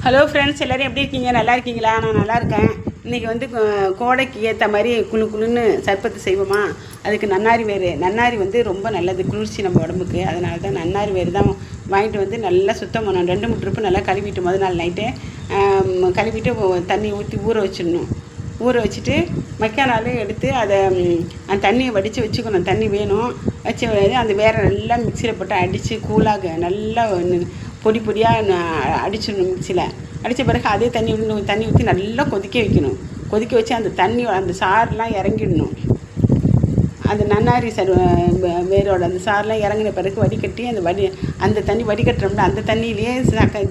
Hello friends, எல்லோரும் எப்படி இருக்கீங்க? நல்லா இருக்கீங்களா? நான் நல்லா இருக்கேன். இன்றைக்கி வந்து கோடைக்கு ஏற்ற மாதிரி குழு குழுன்னு சர்பத்து செய்வோமா? அதுக்கு நன்னாரி வந்து ரொம்ப நல்லது, குளிர்ச்சி நம்ம உடம்புக்கு. அதனால தான் நன்னாரி வேறு தான் வாங்கிட்டு வந்து நல்லா சுத்தம் பண்ணணும். 2-3 ட்ரிப்பு நல்லா கழுவிட்டு முதல் நாள் நைட்டே கழுவிட்டு தண்ணி ஊற்றி ஊற வச்சிடணும். ஊற வச்சுட்டு நாள் எடுத்து அதை அந்த தண்ணியை வடித்து வச்சுக்கணும். தண்ணி வேணும் வச்சு அந்த வேறு நல்லா மிக்சியில் போட்டு அடித்து கூழாக நல்லா பொடி பொடியாக அடிச்சிடணும். மிக்சியில் அடித்த பிறகு அதே தண்ணி ஊற்றி நல்லா கொதிக்க வைக்கணும். கொதிக்க வச்சு அந்த சாரெலாம் இறங்கிடணும். அந்த நன்னாரி வேரோட அந்த சாரெலாம் இறங்கின பிறகு வடிகட்டி அந்த தண்ணி வடிகட்டுறோம்ல, அந்த தண்ணியிலேயே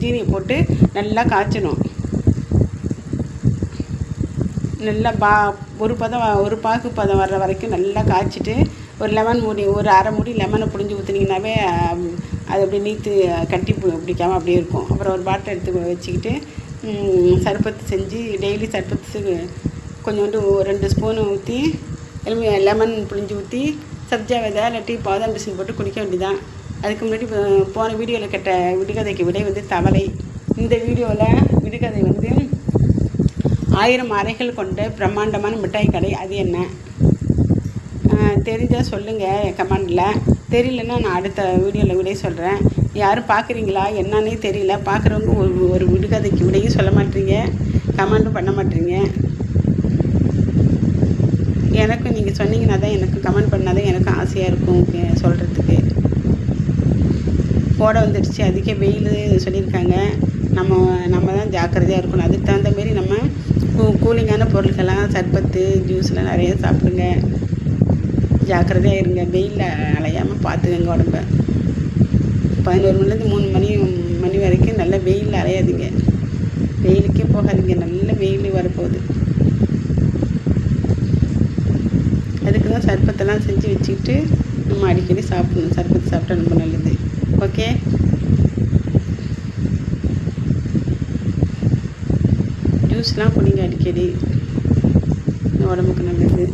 ஜீனியை போட்டு நல்லா காய்ச்சணும். நல்லா ஒரு பாகு பதம் வர்ற வரைக்கும் நல்லா காய்ச்சிட்டு ஒரு அரை மூடி லெமனை புழிஞ்சு ஊற்றுனீங்கன்னாவே அது அப்படியே நீத்து கட்டி பிடிக்காமல் அப்படியே இருக்கும். அப்புறம் ஒரு பாட்டில் எடுத்து வச்சுக்கிட்டு சர்பத்து செஞ்சு டெய்லி சர்பத்து கொஞ்சோண்டு 2 ஸ்பூனு ஊற்றி லெமன் புழிஞ்சு ஊற்றி சப்ஜா விதை இல்லாட்டி பாதாம் பிசின் போட்டு குடிக்க வேண்டியதான். அதுக்கு முன்னாடி போன வீடியோவில் கேட்ட விடுகதைக்கு விடை வந்து தவளை. இந்த வீடியோவில் விடுகதை வந்து 1000 அறைகள் கொண்ட பிரம்மாண்டமான மிட்டாய் கடை, அது என்ன? தெரிஞ்சால் சொல்லுங்கள் கமெண்டில். தெரியலன்னா நான் அடுத்த வீடியோவில் விடை சொல்கிறேன். யாரும் பார்க்குறீங்களா என்னன்னே தெரியல. பார்க்குறவங்க ஒரு விடுகதைக்கு விடையும் சொல்ல மாட்டீங்க, கமெண்ட்டும் பண்ண மாட்டீங்க. எனக்கும் நீங்கள் சொன்னீங்கன்னா தான், எனக்கு கமெண்ட் பண்ணால் தான் எனக்கும் ஆசையாக இருக்கும் சொல்கிறதுக்கு. கோடை வந்துடுச்சு, அதிக வெயில் சொல்லியிருக்காங்க. நம்ம தான் ஜாக்கிரதையாக இருக்கணும். அதுக்கு தகுந்த மாரி நம்ம கூலிங்கான பொருட்கள்லாம் சர்பத்து ஜூஸ்லாம் நிறைய சாப்பிடுங்க. ஜாக்கிரதையாக இருங்க. வெயிலில் அலையாமல் பார்த்துக்கங்க உடம்ப. 11 மணிலேருந்து 3 மணி வரைக்கும் நல்ல வெயிலில் அலையாதீங்க. வெயிலுக்கே போகாதீங்க, நல்ல வெயில் வரப்போகுது. அதுக்கு தான் சர்பத்தெல்லாம் செஞ்சு வச்சுக்கிட்டு நம்ம அடிக்கடி சாப்பிடணும். சர்பத்து சாப்பிட்டா ரொம்ப நல்லது. ஓகே, ஜூஸ்லாம் குடிங்க அடிக்கடி, உடம்புக்கு நல்லது.